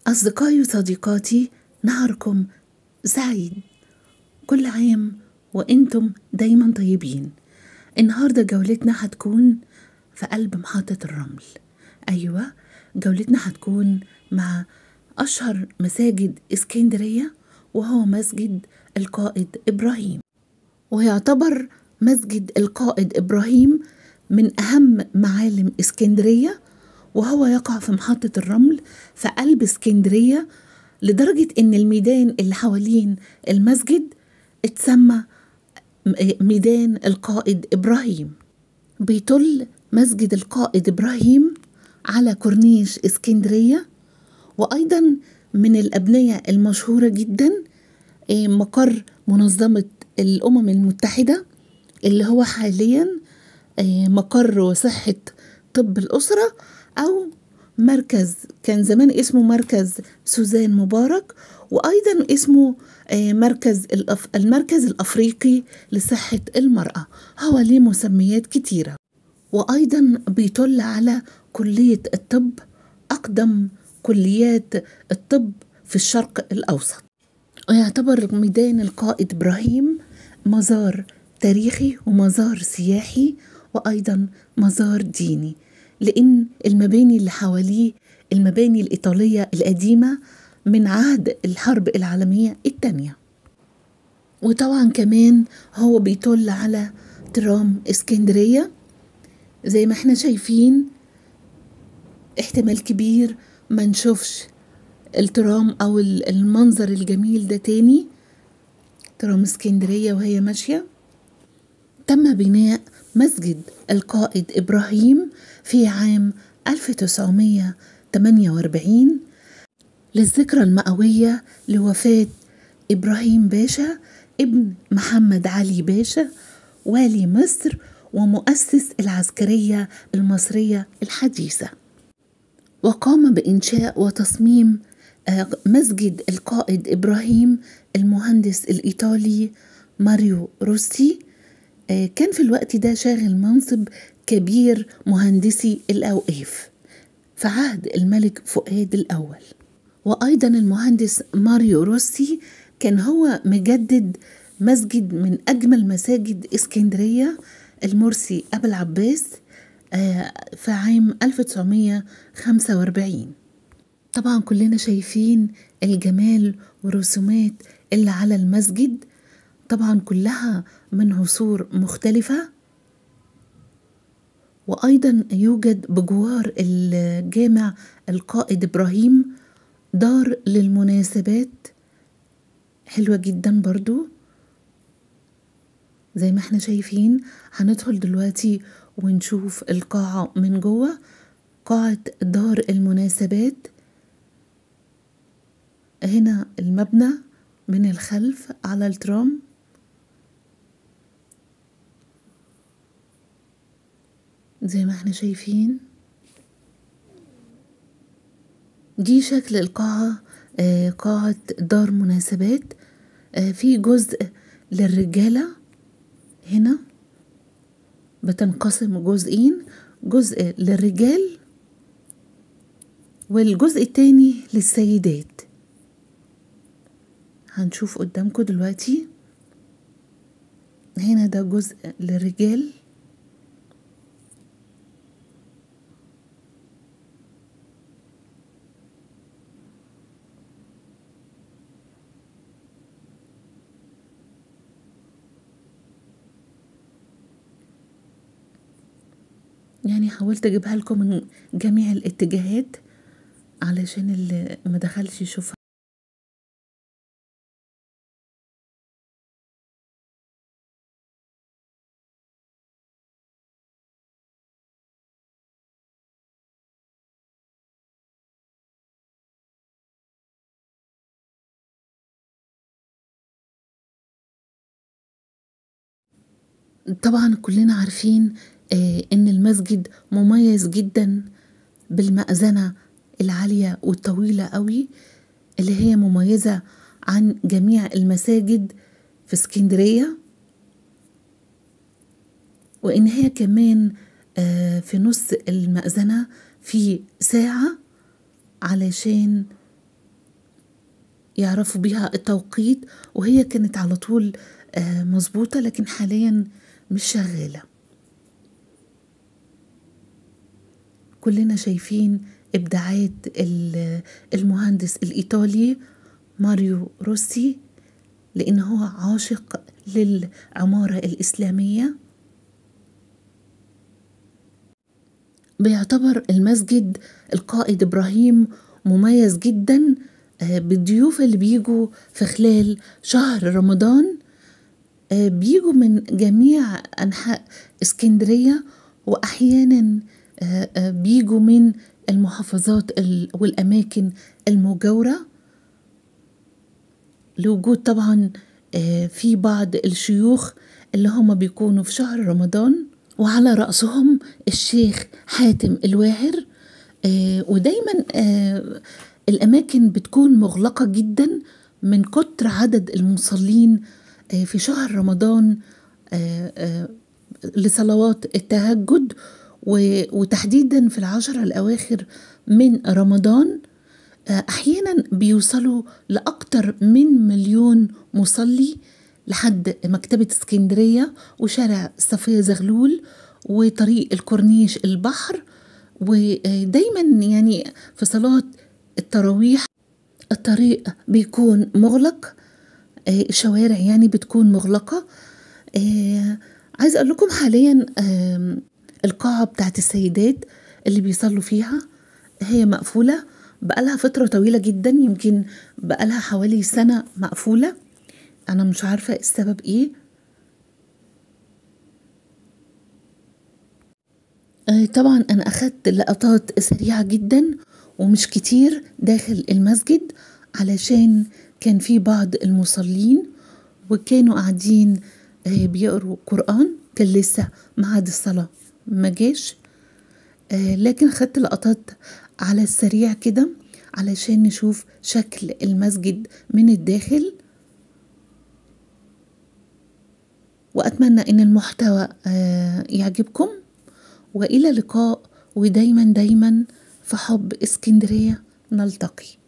أصدقائي وصديقاتي، نهاركم سعيد. كل عام وإنتم دايما طيبين. النهاردة جولتنا هتكون في قلب محطة الرمل. أيوة، جولتنا هتكون مع أشهر مساجد اسكندرية، وهو مسجد القائد إبراهيم. ويعتبر مسجد القائد إبراهيم من أهم معالم اسكندرية، وهو يقع في محطة الرمل في قلب اسكندرية، لدرجة إن الميدان اللي حوالين المسجد اتسمى ميدان القائد إبراهيم. بيطل مسجد القائد إبراهيم على كورنيش اسكندرية، وأيضا من الأبنية المشهورة جدا مقر منظمة الأمم المتحدة، اللي هو حاليا مقر صحة طب الأسرة، أو مركز كان زمان اسمه مركز سوزان مبارك، وأيضا اسمه المركز الأفريقي لصحة المرأة. هو ليه مسميات كتيرة. وأيضا بيطل على كلية الطب، أقدم كليات الطب في الشرق الأوسط. ويعتبر ميدان القائد إبراهيم مزار تاريخي ومزار سياحي وأيضا مزار ديني، لأن المباني اللي حواليه المباني الإيطالية القديمة من عهد الحرب العالمية الثانية. وطبعا كمان هو بيطل على ترام اسكندرية. زي ما احنا شايفين، احتمال كبير ما نشوفش الترام أو المنظر الجميل ده تاني. ترام اسكندرية وهي ماشية. تم بناء مسجد القائد إبراهيم في عام 1948 للذكرى المئوية لوفاة إبراهيم باشا ابن محمد علي باشا، والي مصر ومؤسس العسكرية المصرية الحديثة. وقام بإنشاء وتصميم مسجد القائد إبراهيم المهندس الإيطالي ماريو روسي. كان في الوقت ده شاغل منصب كبير مهندسي الأوقاف في عهد الملك فؤاد الأول. وأيضا المهندس ماريو روسي كان هو مجدد مسجد من أجمل مساجد اسكندرية، المرسي أبو العباس، في عام 1945. طبعا كلنا شايفين الجمال والرسومات اللي على المسجد، طبعا كلها من عصور مختلفة. وأيضا يوجد بجوار الجامع القائد إبراهيم دار للمناسبات حلوة جدا برضو. زي ما احنا شايفين، هندخل دلوقتي ونشوف القاعة من جوه، قاعة دار المناسبات. هنا المبنى من الخلف على الترام. زي ما احنا شايفين، دي شكل القاعة، قاعة دار مناسبات. في جزء للرجالة، هنا بتنقسم جزئين، جزء للرجال والجزء التاني للسيدات. هنشوف قدامكم دلوقتي. هنا ده جزء للرجال، يعني حاولت اجيبها لكم من جميع الاتجاهات علشان اللي ما دخلش يشوفها. طبعا كلنا عارفين ان المسجد مميز جدا بالمأذنة العالية والطويلة قوي، اللي هي مميزة عن جميع المساجد في اسكندرية. وإن هي كمان في نص المأذنة في ساعة علشان يعرفوا بيها التوقيت، وهي كانت على طول مظبوطة، لكن حاليا مش شغالة. كلنا شايفين إبداعات المهندس الإيطالي ماريو روسي، لأنه هو عاشق للعمارة الإسلامية. بيعتبر المسجد القائد إبراهيم مميز جدا بالضيوف اللي بيجوا في خلال شهر رمضان. بيجوا من جميع أنحاء اسكندرية، وأحيانا بيجوا من المحافظات والأماكن المجاورة، لوجود طبعا في بعض الشيوخ اللي هم بيكونوا في شهر رمضان، وعلى رأسهم الشيخ حاتم الواعر. ودايما الأماكن بتكون مغلقة جدا من كتر عدد المصلين في شهر رمضان لصلوات التهجد، وتحديدا في العشرة الأواخر من رمضان أحيانا بيوصلوا لأكتر من 1,000,000 مصلي لحد مكتبة اسكندرية وشارع صفية زغلول وطريق الكورنيش البحر. ودايما يعني في صلاة التراويح الطريق بيكون مغلق، الشوارع يعني بتكون مغلقة. عايز أقول لكم حاليا القاعة بتاعت السيدات اللي بيصلوا فيها هي مقفولة بقالها فترة طويلة جدا، يمكن بقالها حوالي سنة مقفولة. أنا مش عارفة السبب إيه. طبعا أنا أخدت لقطات سريعة جدا ومش كتير داخل المسجد، علشان كان في بعض المصلين وكانوا قاعدين بيقروا قرآن، كان لسه ميعاد الصلاة ما جاش. لكن خدت لقطات على السريع كده علشان نشوف شكل المسجد من الداخل. وأتمنى إن المحتوى يعجبكم، وإلى اللقاء، ودايما دايما في حب اسكندرية نلتقي.